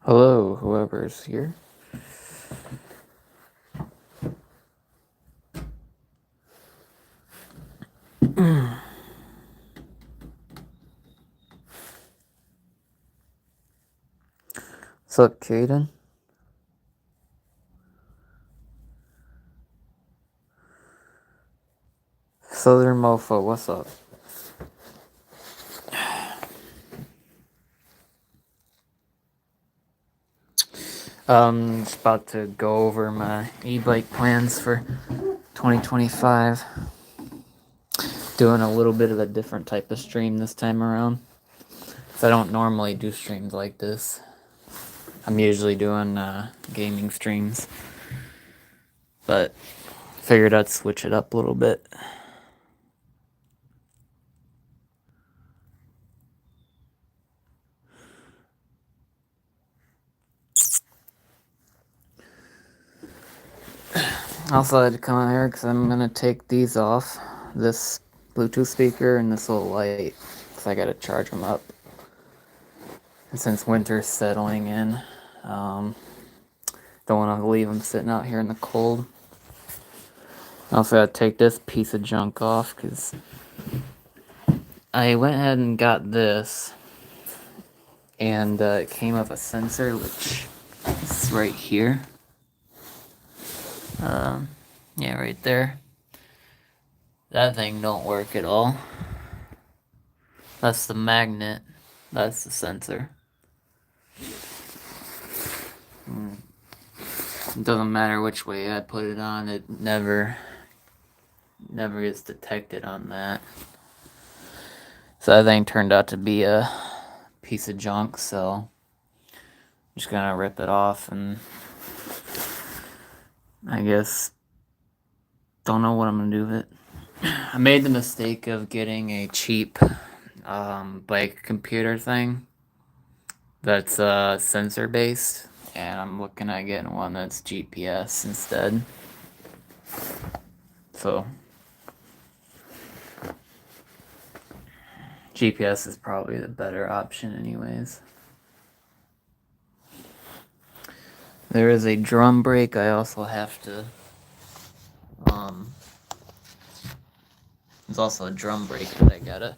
Hello, whoever's here. What's up, Caden? Southern Mofo, what's up? Just about to go over my e-bike plans for 2025. Doing a little bit of a different type of stream this time around. So I don't normally do streams like this. I'm usually doing gaming streams. But figured I'd switch it up a little bit. Also, I had to come out here because I'm going to take these off. This Bluetooth speaker and this little light. Because I got to charge them up. And since winter's settling in, don't want to leave them sitting out here in the cold. I also got to take this piece of junk off because I went ahead and got this. And it came with a sensor, which is right here. Yeah, right there. That thing don't work at all. That's the magnet. That's the sensor. It doesn't matter which way I put it on, it never gets detected on that. So that thing turned out to be a piece of junk, so I'm just gonna rip it off and I guess don't know what I'm gonna do with it. I made the mistake of getting a cheap bike computer thing that's sensor based, and I'm looking at getting one that's GPS instead. So GPS is probably the better option anyways. There is a drum brake I also have to, there's also a drum brake that I gotta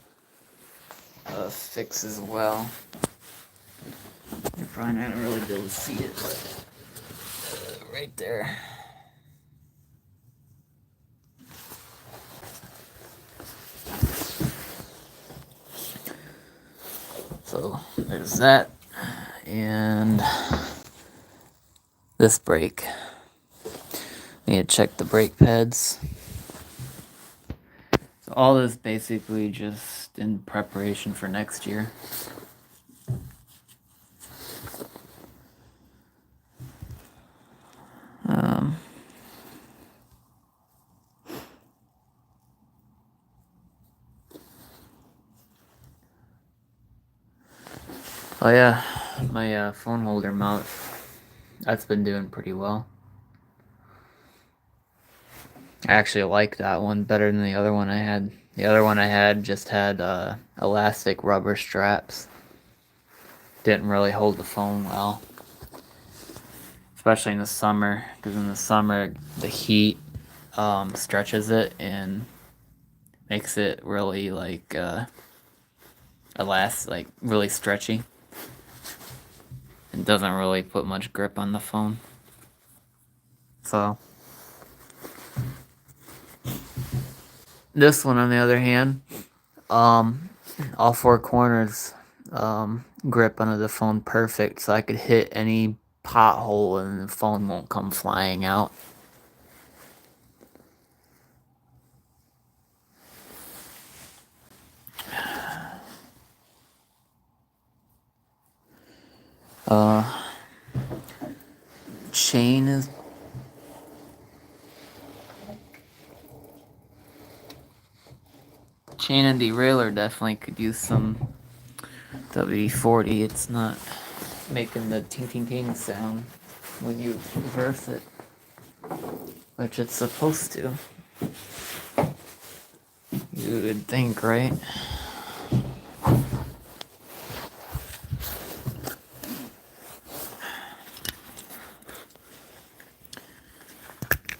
fix as well. You're probably not gonna really be able to see it, but right there. So there's that, and this brake. Need to check the brake pads. So all this basically just in preparation for next year. Oh yeah, my phone holder mount, that's been doing pretty well. I actually like that one better than the other one I had. The other one I had just had elastic rubber straps. Didn't really hold the phone well. Especially in the summer, because in the summer the heat stretches it and makes it really like like really stretchy. It doesn't really put much grip on the phone. So this one, on the other hand, all four corners grip onto the phone perfect, so I could hit any pothole and the phone won't come flying out. Chain and derailleur definitely could use some WD-40. It's not making the ting ting ting sound when you reverse it, which it's supposed to. You would think, right?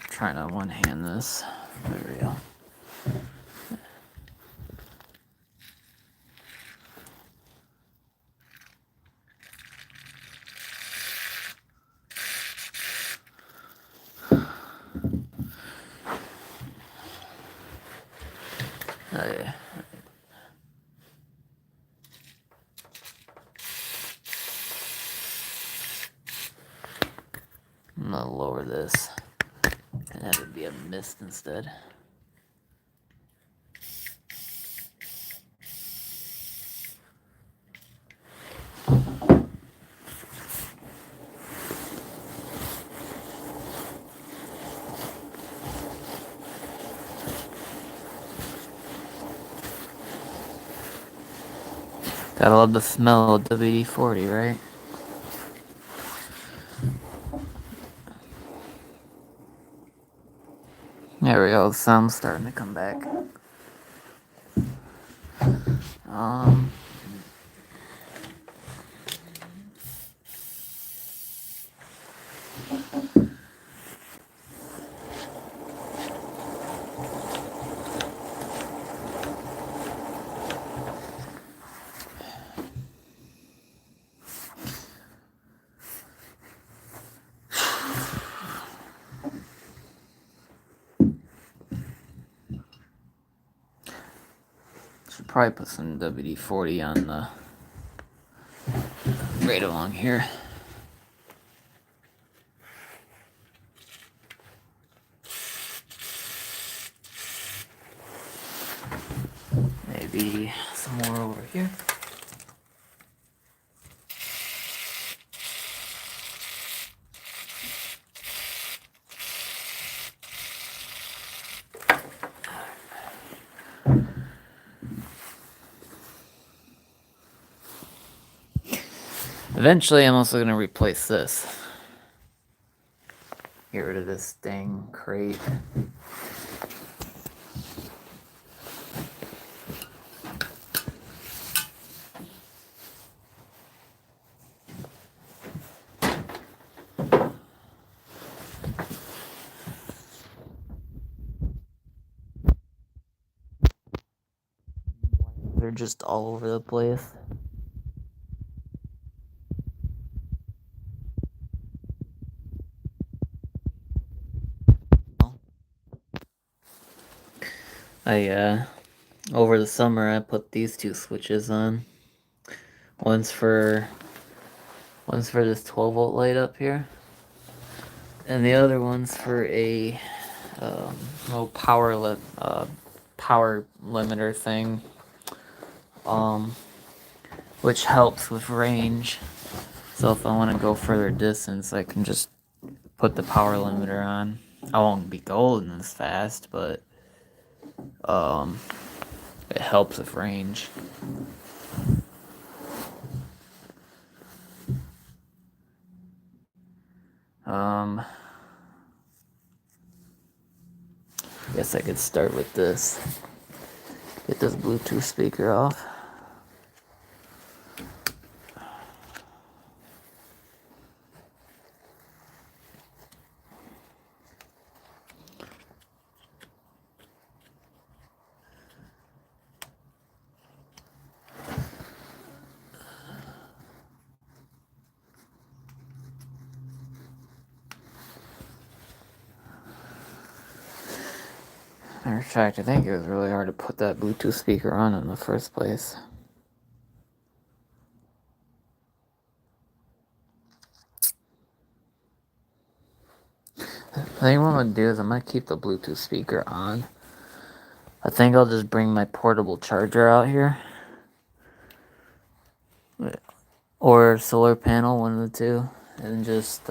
Trying to one hand this. There we go. Yeah. I'm gonna lower this and have it be a mist instead. Gotta love the smell of WD-40, right? There we go, the sound's starting to come back. Should probably put some WD-40 on the right along here. Maybe some more over here. Eventually, I'm also going to replace this. Get rid of this dang crate. they're just all over the place. Over the summer I put these two switches on. One's for this 12-volt light up here, and the other one's for a little power limiter thing, which helps with range. So if I want to go further distance, I can just put the power limiter on. I won't be going as fast, but it helps with range. Guess I could start with this. Get this Bluetooth speaker off. Matter of fact, I think it was really hard to put that Bluetooth speaker on in the first place. I think what I'm going to do is I'm going to keep the Bluetooth speaker on. I think I'll just bring my portable charger out here. Or solar panel, one of the two. And just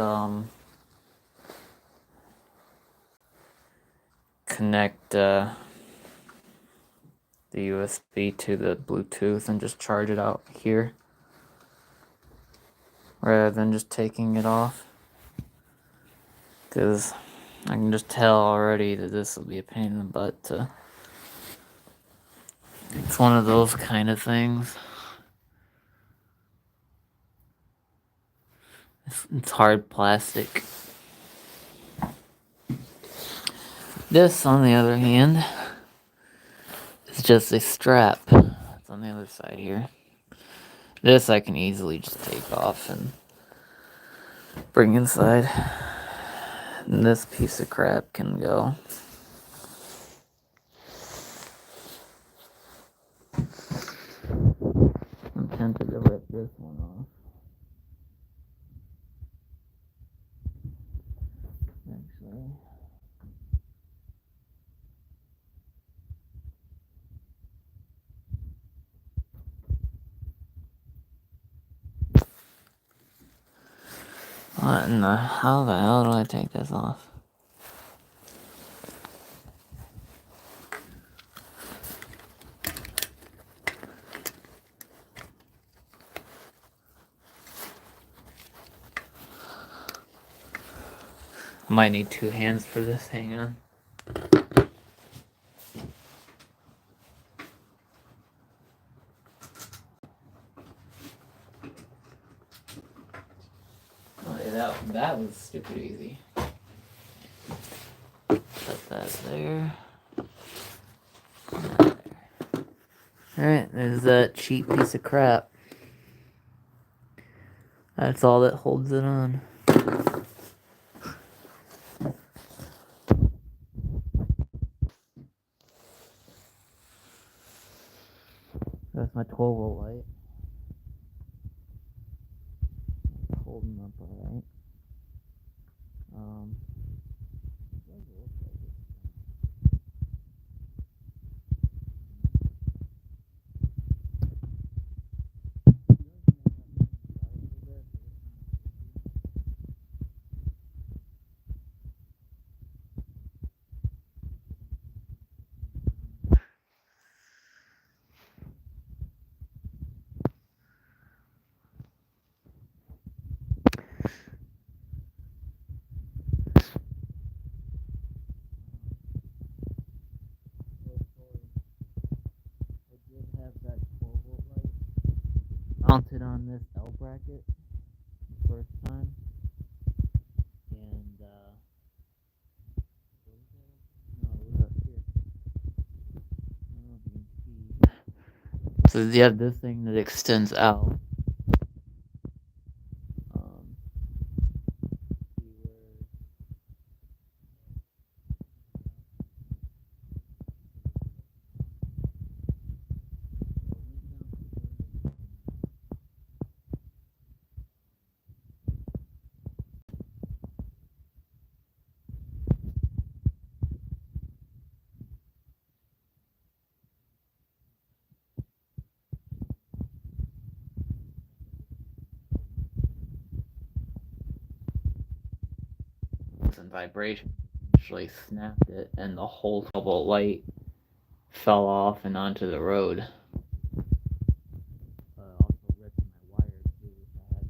connect the USB to the Bluetooth and just charge it out here. Rather than just taking it off. Because I can just tell already that this will be a pain in the butt to... It's one of those kind of things. It's hard plastic. This, on the other hand, is just a strap. It's on the other side here. This I can easily just take off and bring inside. And this piece of crap can go. I'm tempted to rip this one off. Actually. What in the hell do I take this off? I might need two hands for this, hang on. Oh, yeah, that was stupid easy. Put that there. Alright, there's that cheap piece of crap. That's all that holds it on. That's my 12-volt light. It's holding up alright. Mounted on this L bracket the first time, and no, it was up here. I don't know if you can see. So you have this thing that extends out. Um, and vibration actually snapped it, and the whole 12-volt light fell off and onto the road. Also ripped my wire too, so I had to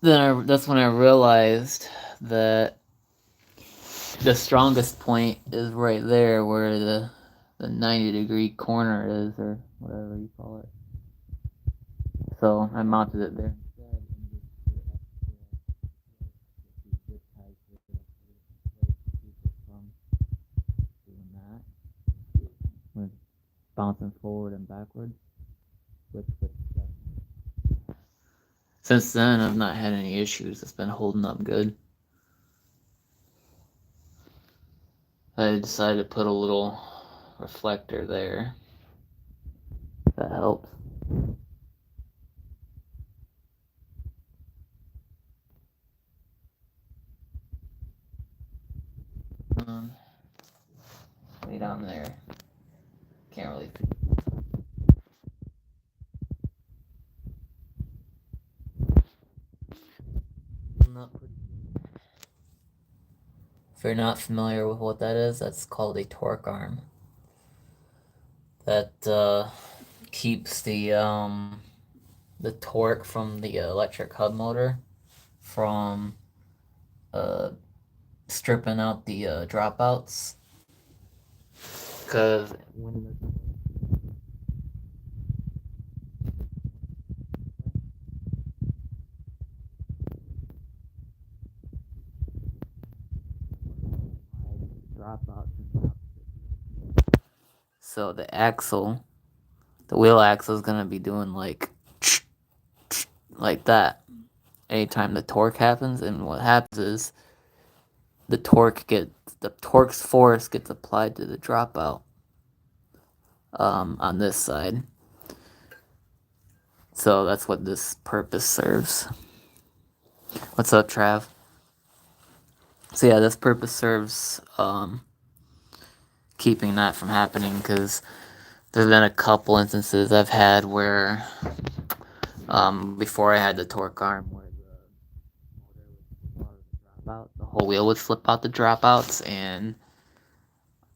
rewire it. That's when I realized that the strongest point is right there where the 90-degree corner is, or whatever you call it. So I mounted it there instead and just put extra zip ties to keep it from doing that. With bouncing forward and backwards. Since then, I've not had any issues. It's been holding up good. I decided to put a little reflector there. That helps. Way down there. Can't really see. If you're not familiar with what that is, that's called a torque arm. That keeps the torque from the electric hub motor from stripping out the dropouts. Because when the dropouts, so the wheel axle is gonna be doing like that anytime the torque happens, and what happens is the torque's force gets applied to the dropout on this side. So that's what this purpose serves. What's up, Trav? So yeah, this purpose serves keeping that from happening, because there's been a couple instances I've had where before I had the torque arm, where the whole wheel would slip out the dropouts, and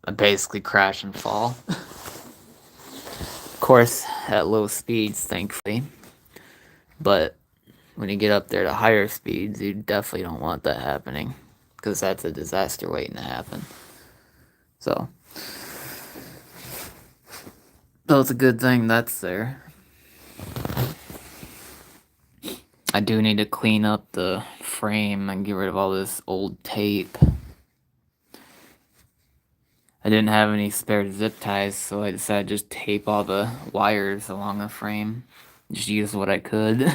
I basically crash and fall. Of course, at low speeds, thankfully. But when you get up there to higher speeds, you definitely don't want that happening, because that's a disaster waiting to happen. So it's a good thing that's there. I do need to clean up the frame and get rid of all this old tape. I didn't have any spare zip ties, so I decided to just tape all the wires along the frame. Just use what I could.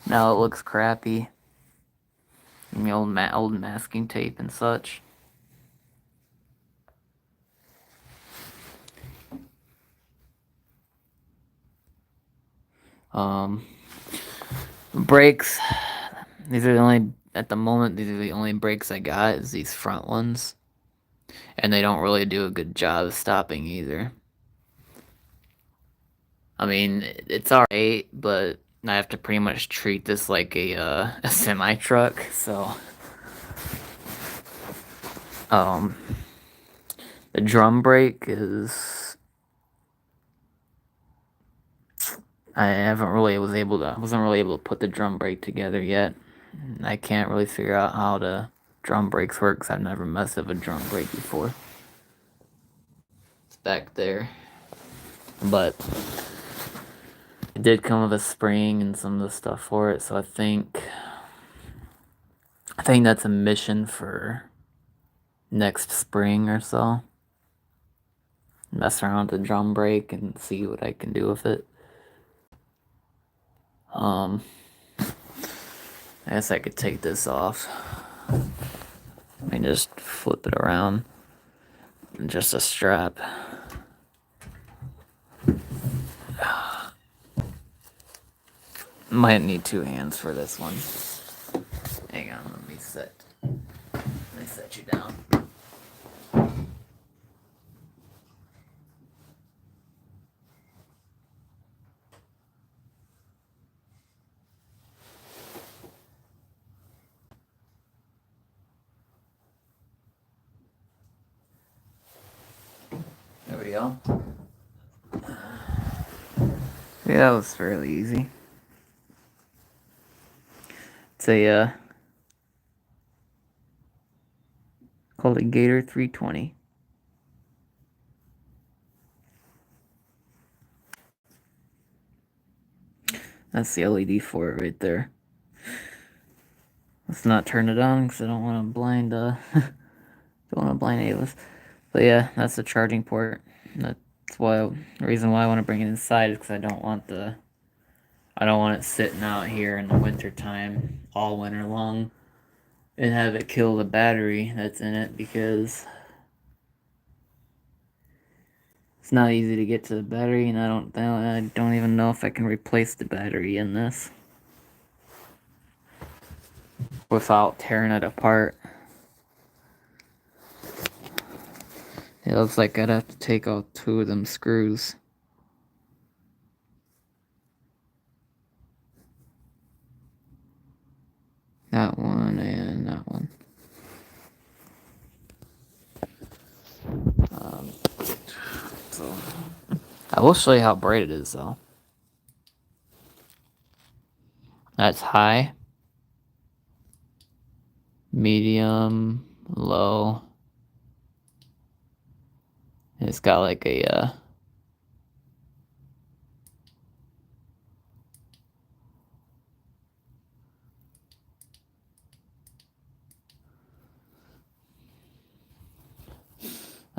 Now it looks crappy. The old masking tape and such. Brakes. These are the only, at the moment, these are the only brakes I got, is these front ones. And they don't really do a good job of stopping either. I mean, it's alright, but I have to pretty much treat this like a semi-truck, so... the drum brake is... I wasn't really able to put the drum brake together yet. I can't really figure out how the drum brakes work, because I've never messed with a drum brake before. It's back there. But It did come with a spring and some of the stuff for it, so I think that's a mission for next spring or so. Mess around with the drum brake and see what I can do with it. I guess I could take this off. I mean, just flip it around. And just a strap. Might need 2 hands for this one. Hang on, let me set you down. There we go. Yeah, that was fairly easy. It's a called a Gator 320. That's the LED for it right there. Let's not turn it on because I don't want to blind don't want to blind any of us. But yeah, that's the charging port. That's the reason why I want to bring it inside is because I don't want it sitting out here in the winter time all winter long and have it kill the battery that's in it, because it's not easy to get to the battery, and I don't even know if I can replace the battery in this without tearing it apart. It looks like I'd have to take out 2 of them screws. That one and that one. So I will show you how bright it is, though. That's high, medium, low. And it's got like a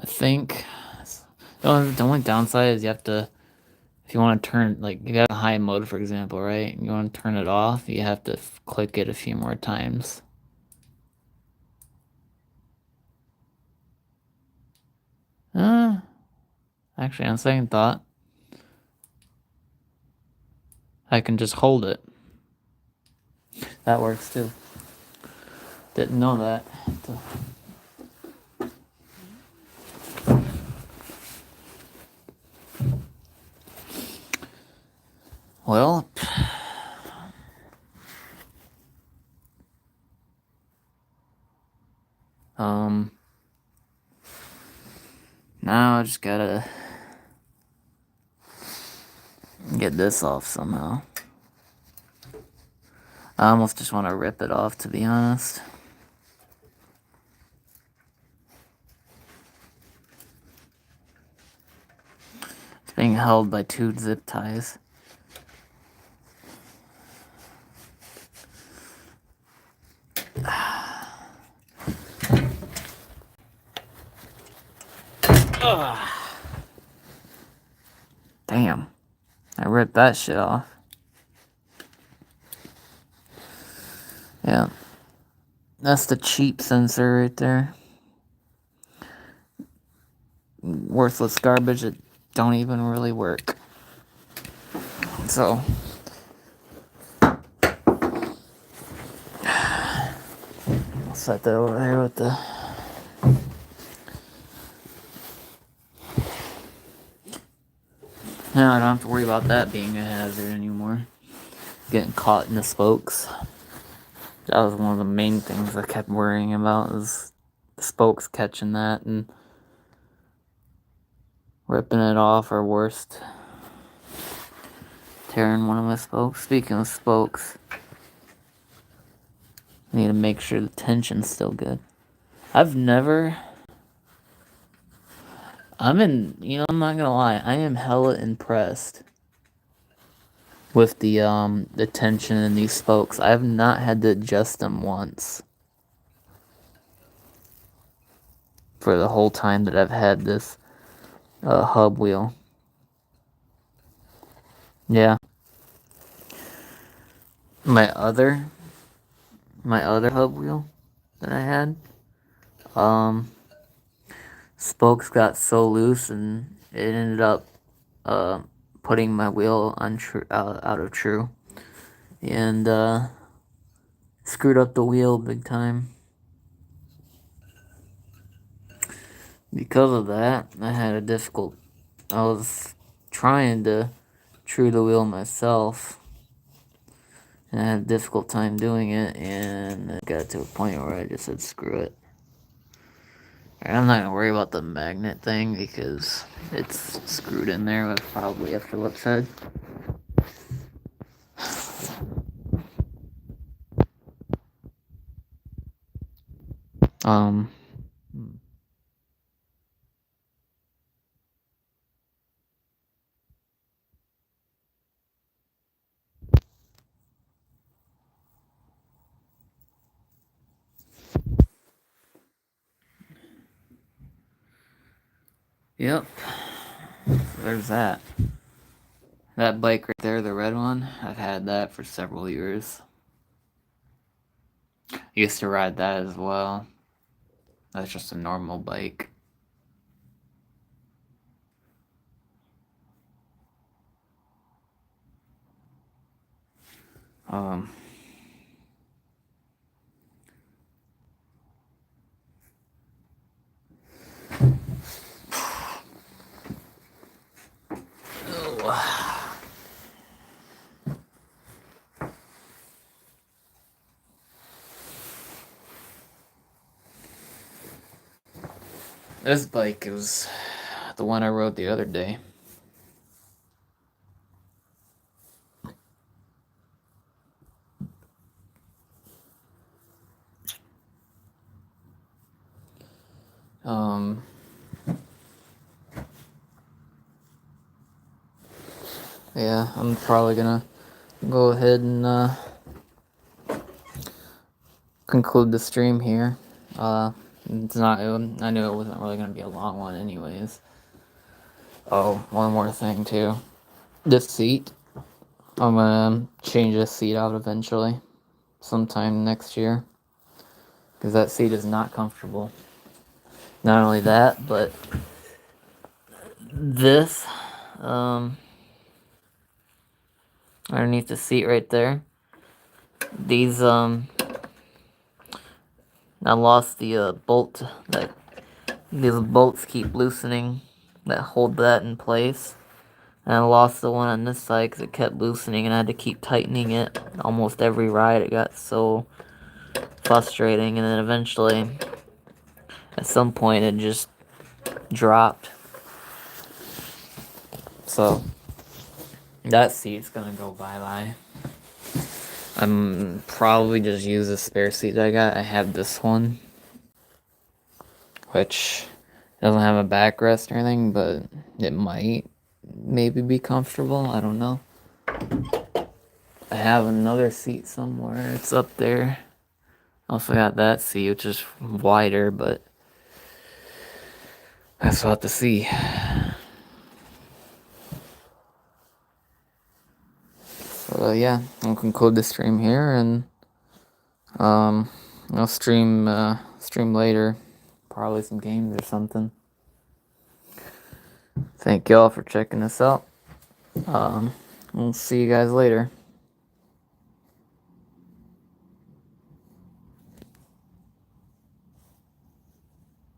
I think the only downside is you have to, if you want to turn, like, you got a high mode, for example, right? And you want to turn it off, you have to click it a few more times. Actually, on second thought, I can just hold it. That works too. Didn't know that. Well, now I just gotta get this off somehow. I almost just want to rip it off, to be honest. It's being held by 2 zip ties. Damn. I ripped that shit off. Yeah. That's the cheap sensor right there. Worthless garbage that don't even really work. So I'll set that over there with the now I don't have to worry about that being a hazard anymore. Getting caught in the spokes. That was one of the main things I kept worrying about, is the spokes catching that and ripping it off, or worst, tearing one of my spokes. Speaking of spokes, I need to make sure the tension's still good. I'm not gonna lie, I am hella impressed with the tension in these spokes. I have not had to adjust them once for the whole time that I've had this hub wheel. Yeah. My other hub wheel that I had, um, spokes got so loose and it ended up uh, putting my wheel on out of true, and screwed up the wheel big time. Because of that, I was trying to true the wheel myself, and I had a difficult time doing it, and it got to a point where I just said, screw it. I'm not gonna worry about the magnet thing because it's screwed in there with probably a Phillips head. Um, yep, there's that. That bike right there, the red one, I've had that for several years. Used to ride that as well. That's just a normal bike. Um, this bike is the one I rode the other day. Um, yeah, I'm probably gonna go ahead and conclude the stream here. It's not. I knew it wasn't really gonna be a long one, anyways. Oh, one more thing too. This seat. I'm gonna change this seat out eventually, sometime next year, because that seat is not comfortable. Not only that, but this, underneath the seat right there, these, I lost the bolt that these bolts keep loosening that hold that in place. And I lost the one on this side because it kept loosening, and I had to keep tightening it almost every ride. It got so frustrating, and then eventually, at some point, it just dropped. So that seat's gonna go bye-bye. I'm probably just use the spare seat I got. I have this one, which doesn't have a backrest or anything, but it might maybe be comfortable. I don't know. I have another seat somewhere. It's up there. Also got that seat, which is wider, but that's what to see. So yeah, I'll conclude the stream here, and I'll stream later, probably some games or something. Thank y'all for checking this out. We'll see you guys later.